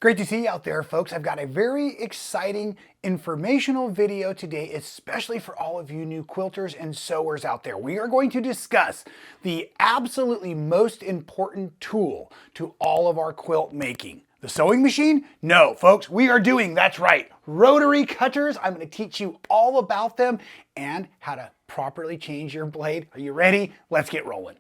Great to see you out there, folks. I've got a very exciting informational video today, especially for all of you new quilters and sewers out there. We are going to discuss the absolutely most important tool to all of our quilt making. The sewing machine? No, folks, we are doing, that's right, rotary cutters. I'm going to teach you all about them and how to properly change your blade. Are you ready? Let's get rolling.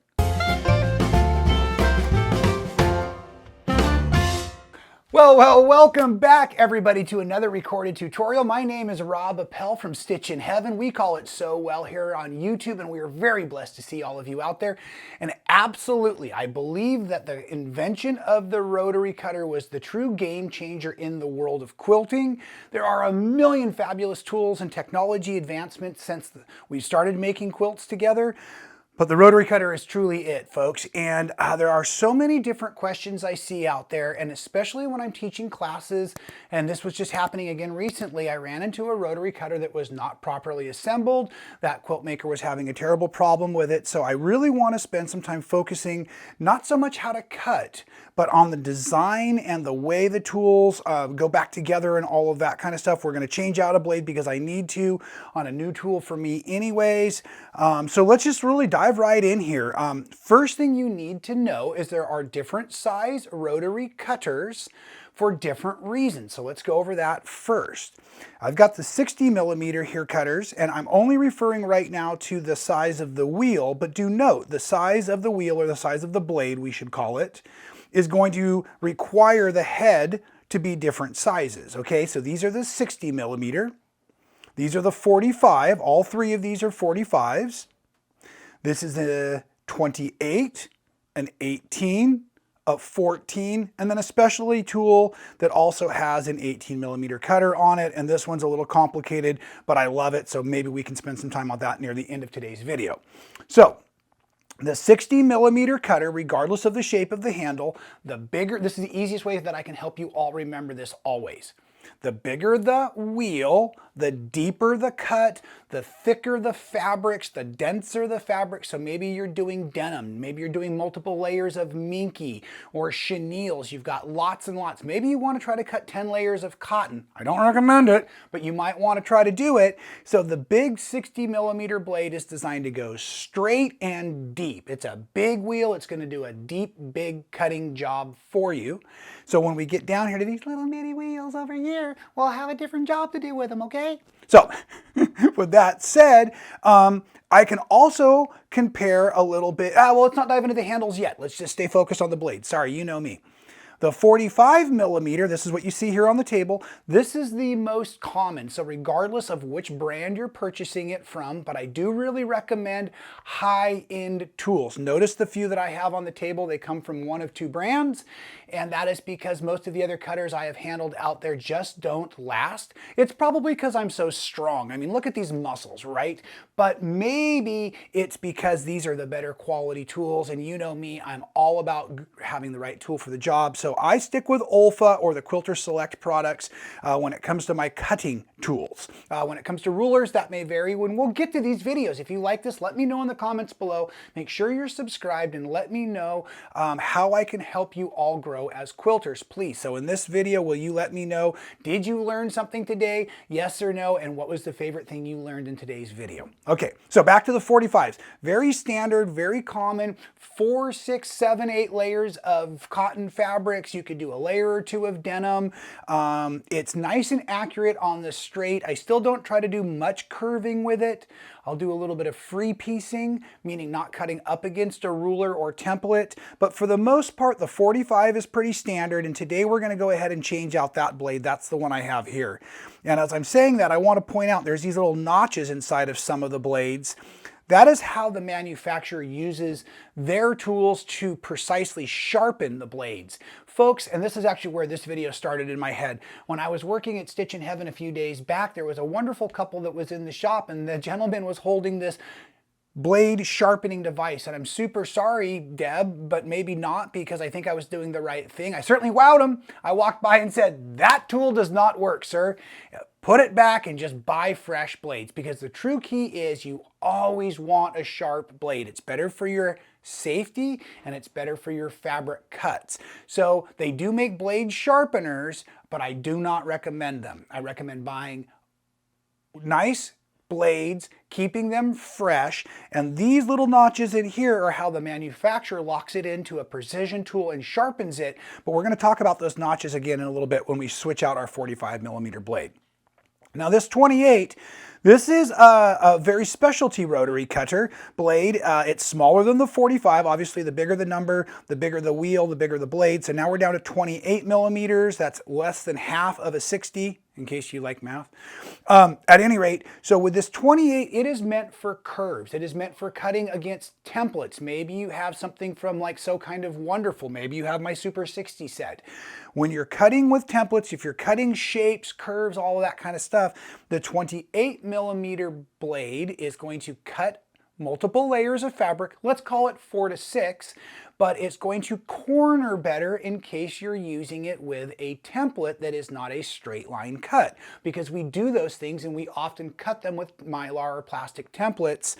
Well, welcome back everybody to another recorded tutorial. My name is Rob Appell from Stitchin Heaven. We call it so well here on YouTube, and we are very blessed to see all of you out there. And absolutely, I believe that the invention of the rotary cutter was the true game changer in the world of quilting. There are a million fabulous tools and technology advancements since we started making quilts together. But the rotary cutter is truly it, folks. And there are so many different questions I see out there, and especially when I'm teaching classes, and this was just happening again recently, I ran into a rotary cutter that was not properly assembled. That quilt maker was having a terrible problem with it. So I really want to spend some time focusing not so much how to cut, but on the design and the way the tools go back together and all of that kind of stuff. We're going to change out a blade because I need to on a new tool for me anyways. So let's just really dive right in here. First thing you need to know is there are different size rotary cutters for different reasons. So let's go over that first. I've got the 60 millimeter here cutters, and I'm only referring right now to the size of the wheel, but do note the size of the wheel, or the size of the blade we should call it, is going to require the head to be different sizes. Okay, so these are the 60 millimeter. These are the 45. All three of these are 45s. This is a 28, an 18, a 14, and then a specialty tool that also has an 18 millimeter cutter on it. And this one's a little complicated, but I love it. So maybe we can spend some time on that near the end of today's video. So the 60 millimeter cutter, regardless of the shape of the handle, the bigger, this is the easiest way that I can help you all remember this always. The bigger the wheel, the deeper the cut, the thicker the fabrics, the denser the fabric. So maybe you're doing denim, maybe you're doing multiple layers of minky or chenilles. You've got lots and lots. Maybe you want to try to cut 10 layers of cotton. I don't recommend it, but you might want to try to do it. So the big 60 millimeter blade is designed to go straight and deep. It's a big wheel. It's going to do a deep, big cutting job for you. So when we get down here to these little bitty wheels over here, we'll have a different job to do with them, okay? So with that said, I can also compare a little bit. Well, let's not dive into the handles yet. Let's just stay focused on the blade. Sorry, you know me. The 45 millimeter, this is what you see here on the table. This is the most common. So regardless of which brand you're purchasing it from, but I do really recommend high-end tools. Notice the few that I have on the table, they come from one of two brands, and that is because most of the other cutters I have handled out there just don't last. It's probably because I'm so strong. I mean, look at these muscles, right? But maybe it's because these are the better quality tools, and you know me, I'm all about having the right tool for the job. So I stick with Olfa or the Quilter Select products when it comes to my cutting tools. When it comes to rulers, that may vary. When we'll get to these videos, if you like this, let me know in the comments below. Make sure you're subscribed and let me know how I can help you all grow as quilters, please. So in this video, will you let me know, did you learn something today? Yes or no? And what was the favorite thing you learned in today's video? Okay, so back to the 45s. Very standard, very common, 4, 6, 7, 8 layers of cotton fabrics. You could do a layer or two of denim. It's nice and accurate on the straight. I still don't try to do much curving with it. I'll do a little bit of free piecing, meaning not cutting up against a ruler or template. But for the most part, the 45 is pretty standard. And today we're going to go ahead and change out that blade. That's the one I have here. And as I'm saying that, I want to point out there's these little notches inside of some of the blades. That is how the manufacturer uses their tools to precisely sharpen the blades. Folks, and this is actually where this video started in my head. When I was working at Stitchin Heaven a few days back, there was a wonderful couple that was in the shop, and the gentleman was holding this blade sharpening device. And I'm super sorry, Deb, but maybe not, because I think I was doing the right thing. I certainly wowed him. I walked by and said, that tool does not work, sir. Put it back and just buy fresh blades, because the true key is you always want a sharp blade. It's better for your safety and it's better for your fabric cuts. So they do make blade sharpeners, but I do not recommend them. I recommend buying nice blades, keeping them fresh, and these little notches in here are how the manufacturer locks it into a precision tool and sharpens it. But we're going to talk about those notches again in a little bit when we switch out our 45mm blade. Now this 28, this is a very specialty rotary cutter blade. It's smaller than the 45. Obviously, the bigger the number, the bigger the wheel, the bigger the blade. So now we're down to 28mm. That's less than half of a 60, in case you like math. At any rate, so with this 28, it is meant for curves. It is meant for cutting against templates. Maybe you have something from like So Kind of Wonderful. Maybe you have my Super 60 set. When you're cutting with templates, if you're cutting shapes, curves, all of that kind of stuff, the 28mm blade is going to cut multiple layers of fabric. Let's call it 4 to 6. But it's going to corner better in case you're using it with a template that is not a straight line cut, because we do those things and we often cut them with Mylar or plastic templates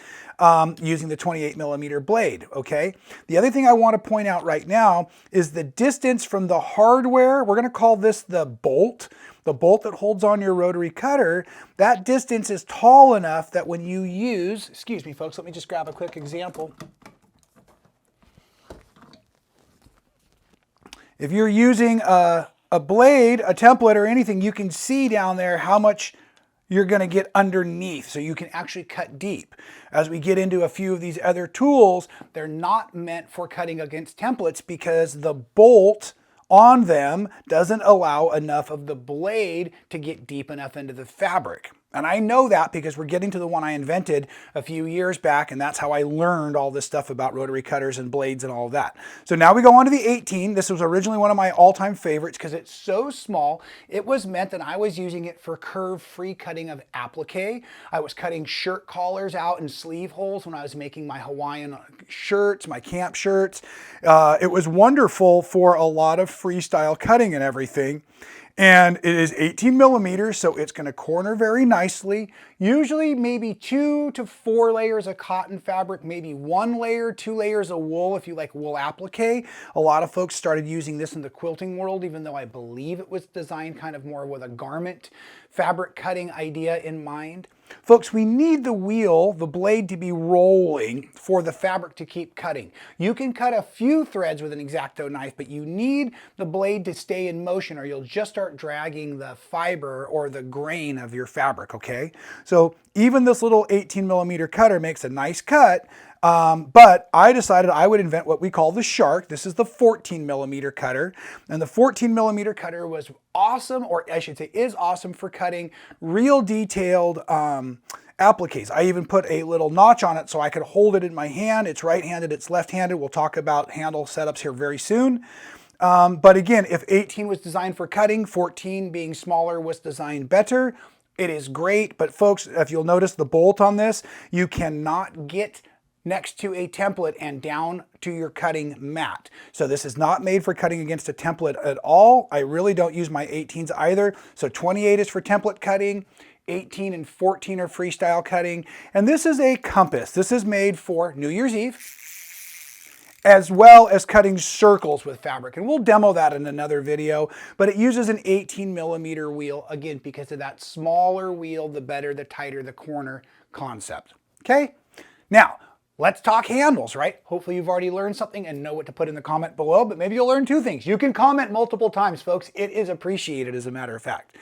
using the 28mm blade, okay? The other thing I want to point out right now is the distance from the hardware. We're going to call this the bolt that holds on your rotary cutter. That distance is tall enough that when you use, excuse me folks, let me just grab a quick example. If you're using a blade, a template, or anything, you can see down there how much you're going to get underneath, so you can actually cut deep. As we get into a few of these other tools, they're not meant for cutting against templates because the bolt on them doesn't allow enough of the blade to get deep enough into the fabric. And I know that because we're getting to the one I invented a few years back, and that's how I learned all this stuff about rotary cutters and blades and all of that. So now we go on to the 18. This was originally one of my all-time favorites because it's so small. It was meant that I was using it for curve-free cutting of applique. I was cutting shirt collars out and sleeve holes when I was making my Hawaiian shirts, my camp shirts. It was wonderful for a lot of freestyle cutting and everything. And it is 18mm, so it's going to corner very nicely. Usually maybe 2 to 4 layers of cotton fabric, maybe 1 layer, 2 layers of wool if you like wool applique. A lot of folks started using this in the quilting world, even though I believe it was designed kind of more with a garment fabric cutting idea in mind. Folks, we need the wheel, the blade, to be rolling for the fabric to keep cutting. You can cut a few threads with an X-Acto knife, but you need the blade to stay in motion or you'll just start dragging the fiber or the grain of your fabric, okay? So even this little 18mm cutter makes a nice cut, but I decided I would invent what we call the Shark. This is the 14mm cutter, and the 14mm cutter was awesome, or I should say is awesome, for cutting real detailed appliques. I even put a little notch on it so I could hold it in my hand. It's right-handed, it's left-handed. We'll talk about handle setups here very soon. But again, if 18 was designed for cutting, 14 being smaller was designed better. It is great, but folks, if you'll notice the bolt on this, you cannot get next to a template and down to your cutting mat. So this is not made for cutting against a template at all. I really don't use my 18s either. So 28 is for template cutting, 18 and 14 are freestyle cutting. And this is a compass. This is made for New Year's Eve, as well as cutting circles with fabric. And we'll demo that in another video, but it uses an 18mm wheel, again, because of that smaller wheel, the better, the tighter the corner concept. Okay? Now, let's talk handles, right? Hopefully you've already learned something and know what to put in the comment below, but maybe you'll learn 2 things. You can comment multiple times, folks. It is appreciated, as a matter of fact.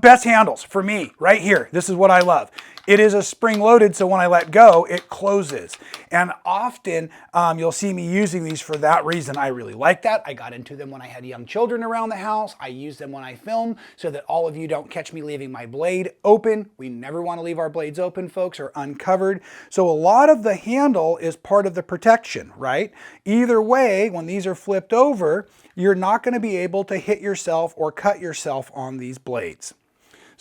Best handles for me, right here. This is what I love. It is a spring-loaded, so when I let go, it closes. And often you'll see me using these for that reason. I really like that. I got into them when I had young children around the house. I use them when I film so that all of you don't catch me leaving my blade open. We never want to leave our blades open, folks, or uncovered. So a lot of the handle is part of the protection, right? Either way, when these are flipped over, you're not going to be able to hit yourself or cut yourself on these blades.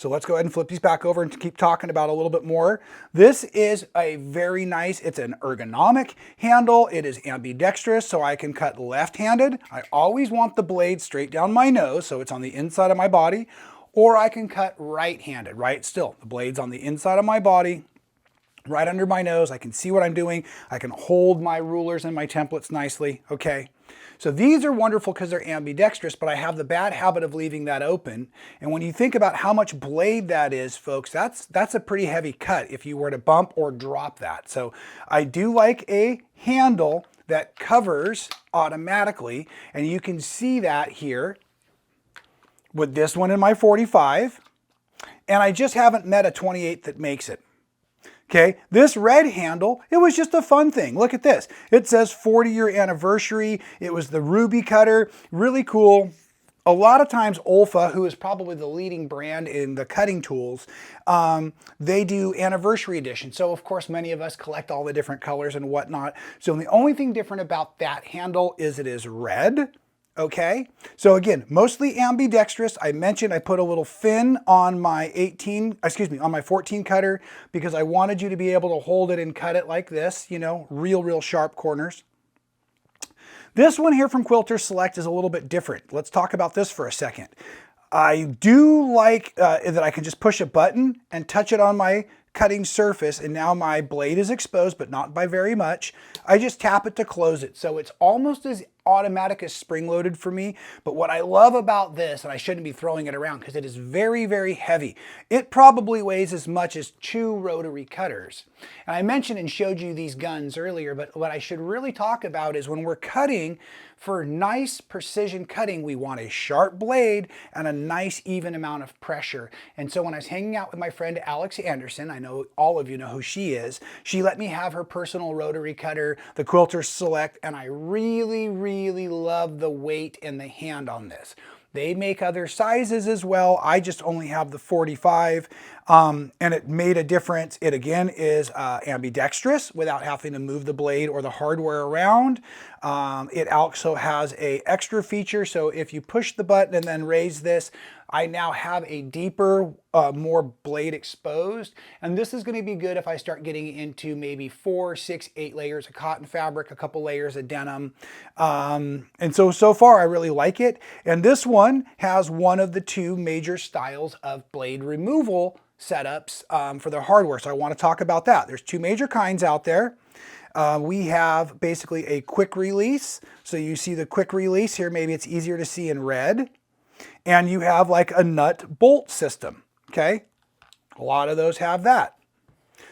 So let's go ahead and flip these back over and keep talking about a little bit more. This is a very nice, it's an ergonomic handle. It is ambidextrous, so I can cut left-handed. I always want the blade straight down my nose, so it's on the inside of my body, or I can cut right-handed, right? Still, the blade's on the inside of my body, right under my nose. I can see what I'm doing. I can hold my rulers and my templates nicely, okay? So these are wonderful because they're ambidextrous, but I have the bad habit of leaving that open. And when you think about how much blade that is, folks, that's a pretty heavy cut if you were to bump or drop that. So I do like a handle that covers automatically, and you can see that here with this one in my 45, and I just haven't met a 28 that makes it. Okay, this red handle, it was just a fun thing. Look at this. It says 40-year anniversary. It was the Ruby cutter, really cool. A lot of times Olfa, who is probably the leading brand in the cutting tools, they do anniversary edition. So of course, many of us collect all the different colors and whatnot. So the only thing different about that handle is it is red. Okay, so again, mostly ambidextrous. I mentioned I put a little fin on my on my 14 cutter because I wanted you to be able to hold it and cut it like this, you know, real sharp corners. This one here from Quilter Select is a little bit different. Let's talk about this for a second. I do like that I can just push a button and touch it on my cutting surface, and now my blade is exposed, but not by very much. I just tap it to close it. So it's almost as automatic as spring-loaded for me. But what I love about this, and I shouldn't be throwing it around because it is very heavy. It probably weighs as much as 2 rotary cutters. And I mentioned and showed you these guns earlier, but what I should really talk about is when we're cutting, for nice precision cutting, we want a sharp blade and a nice even amount of pressure. And so when I was hanging out with my friend Alex Anderson, I know all of you know who she is, she let me have her personal rotary cutter, the Quilter Select, and I really love the weight and the hand on this. They make other sizes as well. I just only have the 45, and it made a difference. It again is ambidextrous without having to move the blade or the hardware around. It also has an extra feature, so if you push the button and then raise this, I now have a deeper, more blade exposed. And this is going to be good if I start getting into maybe 4, 6, 8 layers of cotton fabric, a couple layers of denim. And so far I really like it. And this one has one of the 2 major styles of blade removal setups for the hardware. So I want to talk about that. There's 2 major kinds out there. We have basically a quick release. So you see the quick release here. Maybe it's easier to see in red. And you have like a nut bolt system, okay? A lot of those have that.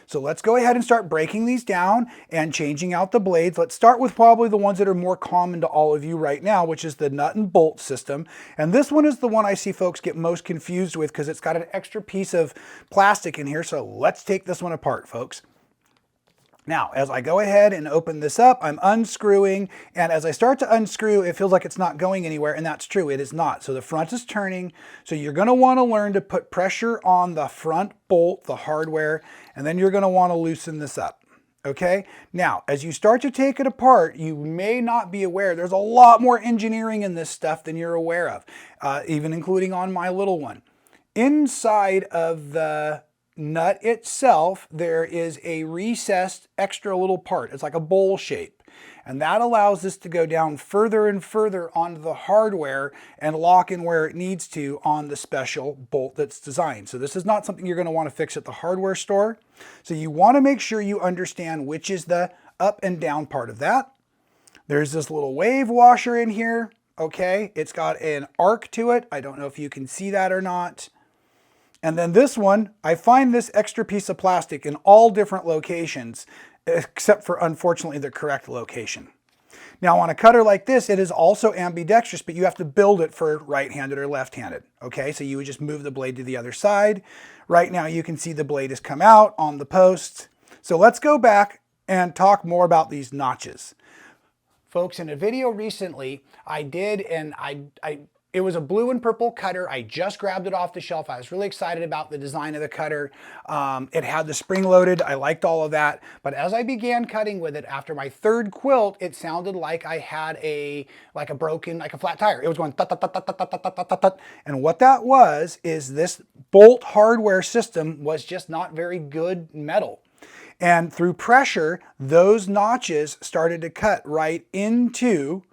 So let's go ahead and start breaking these down and changing out the blades. Let's start with probably the ones that are more common to all of you right now, which is the nut and bolt system. And this one is the one I see folks get most confused with because it's got an extra piece of plastic in here. So let's take this one apart, folks. Now, as I go ahead and open this up, I'm unscrewing, and as I start to unscrew, it feels like it's not going anywhere, and that's true, it is not. So the front is turning, so you're gonna wanna learn to put pressure on the front bolt, the hardware, and then you're gonna wanna loosen this up, okay? Now, as you start to take it apart, you may not be aware, there's a lot more engineering in this stuff than you're aware of, even including on my little one. Inside of the nut itself, there is a recessed extra little part. It's like a bowl shape. And that allows this to go down further and further onto the hardware and lock in where it needs to on the special bolt that's designed. So this is not something you're going to want to fix at the hardware store. So you want to make sure you understand which is the up and down part of that. There's this little wave washer in here. Okay, it's got an arc to it. I don't know if you can see that or not. And then this one, I find this extra piece of plastic in all different locations, except for, unfortunately, the correct location. Now, on a cutter like this, it is also ambidextrous, but you have to build it for right-handed or left-handed. Okay, so you would just move the blade to the other side. Right now, you can see the blade has come out on the post. So let's go back and talk more about these notches. Folks, in a video recently, I did, and it was a blue and purple cutter. I just grabbed it off the shelf. I was really excited about the design of the cutter. It had the spring loaded. I liked all of that. But as I began cutting with it after my 3rd quilt, it sounded like I had a flat tire. It was going tut, tut, tut, tut, tut, tut, tut, tut. And what that was is this bolt hardware system was just not very good metal. And through pressure, those notches started to cut right into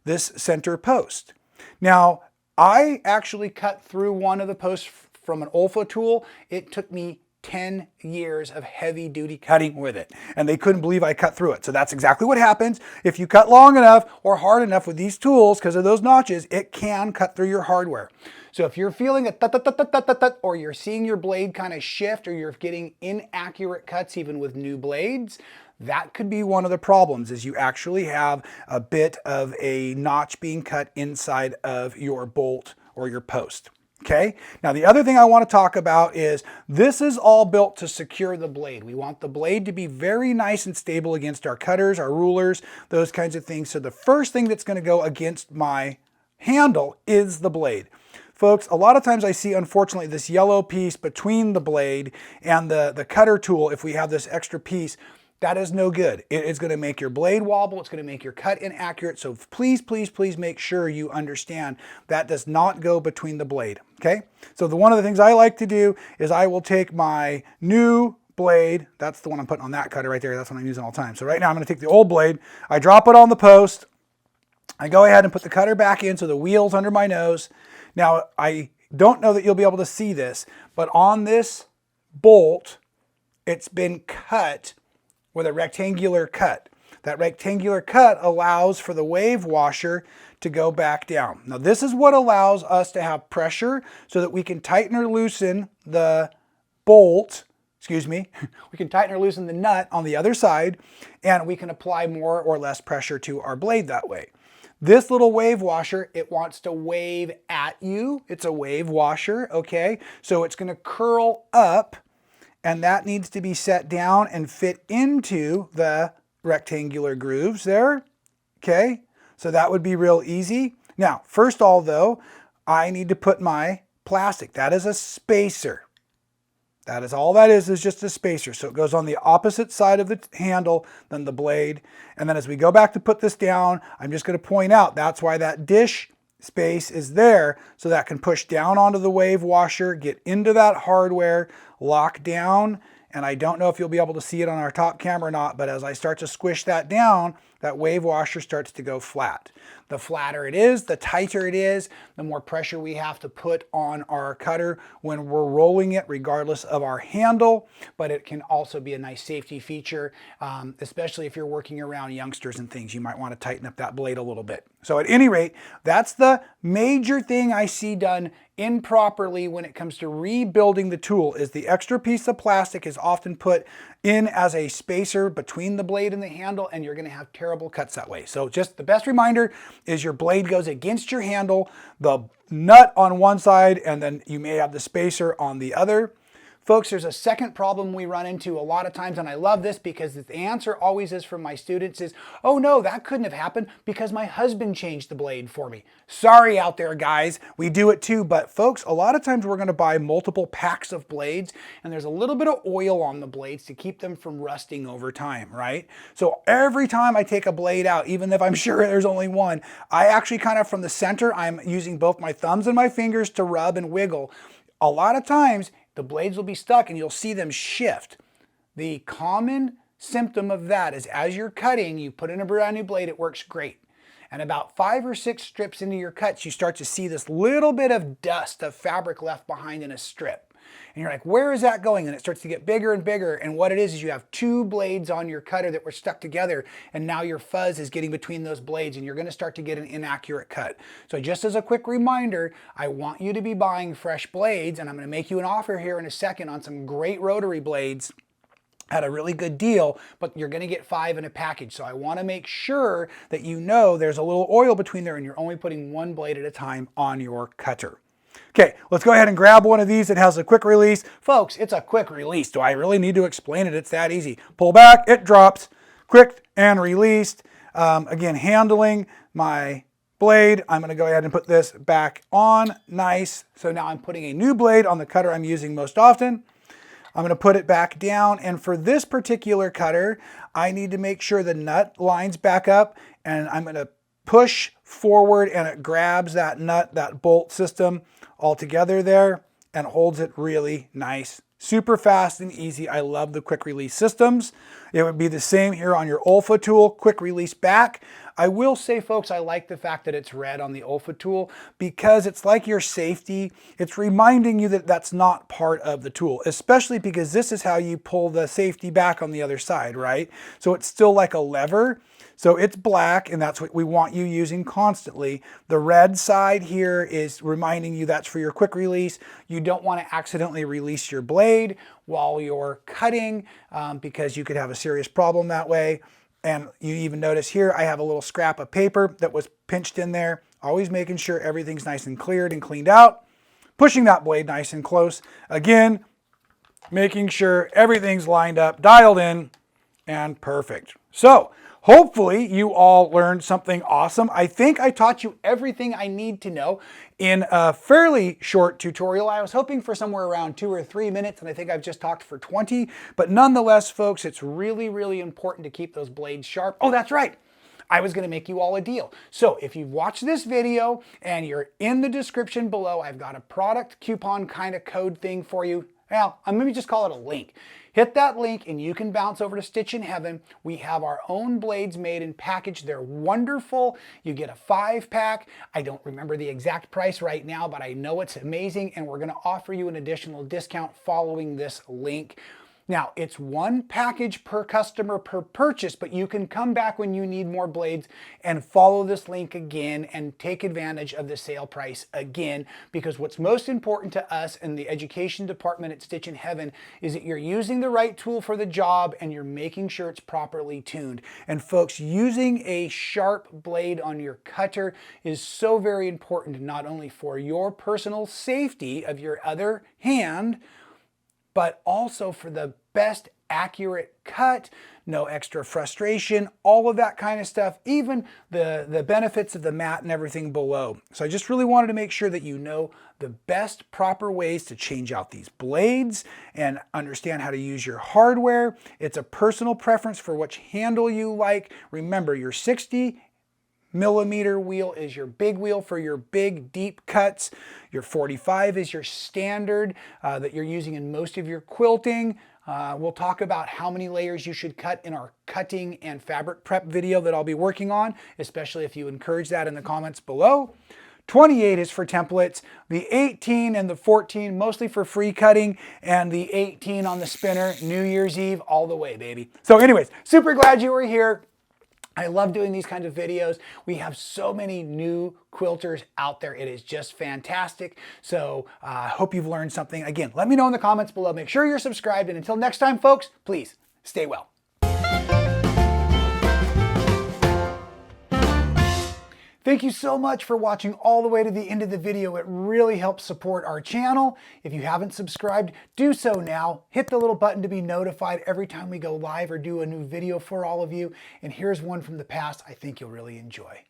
this center post. Now, I actually cut through one of the posts from an Olfa tool. It took me 10 years of heavy duty cutting with it, and they couldn't believe I cut through it. So that's exactly what happens. If you cut long enough or hard enough with these tools, because of those notches, it can cut through your hardware. So if you're feeling a tut, tut, tut, tut, tut, tut, or you're seeing your blade kind of shift, or you're getting inaccurate cuts even with new blades, that could be one of the problems, is you actually have a bit of a notch being cut inside of your bolt or your post. Okay, now the other thing I want to talk about is this is all built to secure the blade. We want the blade to be very nice and stable against our cutters, our rulers, those kinds of things. So the first thing that's going to go against my handle is the blade. Folks, a lot of times I see, unfortunately, this yellow piece between the blade and the cutter tool. If we have this extra piece, that is no good. It is going to make your blade wobble. It's going to make your cut inaccurate. So please, please, please make sure you understand that does not go between the blade. Okay? So one of the things I like to do is I will take my new blade. That's the one I'm putting on that cutter right there. That's what I'm using all the time. So right now I'm going to take the old blade. I drop it on the post. I go ahead and put the cutter back in so the wheel's under my nose. Now, I don't know that you'll be able to see this, but on this bolt, it's been cut with a rectangular cut. That rectangular cut allows for the wave washer to go back down. Now this is what allows us to have pressure so that we can tighten or loosen the bolt, we can tighten or loosen the nut on the other side, and we can apply more or less pressure to our blade that way. This little wave washer, it wants to wave at you. It's a wave washer, okay? So it's gonna curl up, and that needs to be set down and fit into the rectangular grooves there, okay? So that would be real easy. Now, first of all though, I need to put my plastic. That is a spacer. That is all that is just a spacer. So it goes on the opposite side of the handle than the blade. And then as we go back to put this down, I'm just gonna point out that's why that dish space is there, so that can push down onto the wave washer, get into that hardware, lock down, and I don't know if you'll be able to see it on our top camera or not, but as I start to squish that down, that wave washer starts to go flat. The flatter it is, the tighter it is, the more pressure we have to put on our cutter when we're rolling it, regardless of our handle, but it can also be a nice safety feature, especially if you're working around youngsters and things. You might want to tighten up that blade a little bit. So at any rate, that's the major thing I see done improperly when it comes to rebuilding the tool, is the extra piece of plastic is often put in as a spacer between the blade and the handle, and you're going to have terrible cuts that way. So just the best reminder is your blade goes against your handle, the nut on one side, and then you may have the spacer on the other. Folks, there's a second problem we run into a lot of times, and I love this because the answer always is from my students is, oh no, that couldn't have happened because my husband changed the blade for me. Sorry out there, guys. We do it too, but folks, a lot of times we're going to buy multiple packs of blades, and there's a little bit of oil on the blades to keep them from rusting over time, right? So every time I take a blade out, even if I'm sure there's only one, I actually kind of from the center, I'm using both my thumbs and my fingers to rub and wiggle. A lot of times, the blades will be stuck and you'll see them shift. The common symptom of that is as you're cutting, you put in a brand new blade, it works great. And about 5 or 6 strips into your cuts, you start to see this little bit of dust of fabric left behind in a strip. And you're like, where is that going? And it starts to get bigger and bigger. And what it is you have 2 blades on your cutter that were stuck together. And now your fuzz is getting between those blades and you're going to start to get an inaccurate cut. So just as a quick reminder, I want you to be buying fresh blades. And I'm going to make you an offer here in a second on some great rotary blades at a really good deal, but you're going to get 5 in a package. So I want to make sure that you know there's a little oil between there and you're only putting 1 blade at a time on your cutter. Okay, let's go ahead and grab one of these that has a quick release. Folks, it's a quick release. Do I really need to explain it? It's that easy. Pull back, it drops, quick and released. Again, handling my blade. I'm going to go ahead and put this back on. Nice. So now I'm putting a new blade on the cutter I'm using most often. I'm going to put it back down, and for this particular cutter, I need to make sure the nut lines back up, and I'm going to push forward and it grabs that nut, that bolt system all together there. and holds it really nice. Super fast and easy. I love the quick release systems. It would be the same here on your Olfa tool, quick release back. I will say, folks, I like the fact that it's red on the Olfa tool because it's like your safety. It's reminding you that that's not part of the tool, especially because this is how you pull the safety back on the other side, right? So it's still like a lever. So it's black, and that's what we want you using constantly. The red side here is reminding you that's for your quick release. You don't want to accidentally release your blade while you're cutting because you could have a serious problem that way. And you even notice here, I have a little scrap of paper that was pinched in there. Always making sure everything's nice and cleared and cleaned out. Pushing that blade nice and close. Again, making sure everything's lined up, dialed in, and perfect. So, hopefully you all learned something awesome. I think I taught you everything I need to know in a fairly short tutorial. I was hoping for somewhere around 2 or 3 minutes, and I think I've just talked for 20. But nonetheless, folks, it's really, really important to keep those blades sharp. Oh, that's right. I was going to make you all a deal. So if you've watched this video and you're in the description below, I've got a product coupon kind of code thing for you. Well, let me just call it a link. Hit that link and you can bounce over to Stitchin Heaven. We have our own blades made and packaged. They're wonderful. You get a 5-pack. I don't remember the exact price right now, but I know it's amazing, and we're going to offer you an additional discount following this link. Now, it's 1 package per customer per purchase, but you can come back when you need more blades and follow this link again and take advantage of the sale price again, because what's most important to us in the education department at Stitchin Heaven is that you're using the right tool for the job and you're making sure it's properly tuned. And folks, using a sharp blade on your cutter is so very important, not only for your personal safety of your other hand, but also for the best accurate cut, no extra frustration, all of that kind of stuff, even the benefits of the mat and everything below. So I just really wanted to make sure that you know the best proper ways to change out these blades and understand how to use your hardware. It's a personal preference for which handle you like. Remember, your 60mm wheel is your big wheel for your big deep cuts. Your 45 is your standard that you're using in most of your quilting. We'll talk about how many layers you should cut in our cutting and fabric prep video that I'll be working on, especially if you encourage that in the comments below. 28 is for templates, the 18 and the 14 mostly for free cutting, and the 18 on the spinner, New Year's Eve all the way, baby. So anyways, super glad you were here. I love doing these kinds of videos. We have so many new quilters out there. It is just fantastic. So I hope you've learned something. Again, let me know in the comments below. Make sure you're subscribed. And until next time, folks, please stay well. Thank you so much for watching all the way to the end of the video. It really helps support our channel. If you haven't subscribed, do so now. Hit the little button to be notified every time we go live or do a new video for all of you. And here's one from the past I think you'll really enjoy.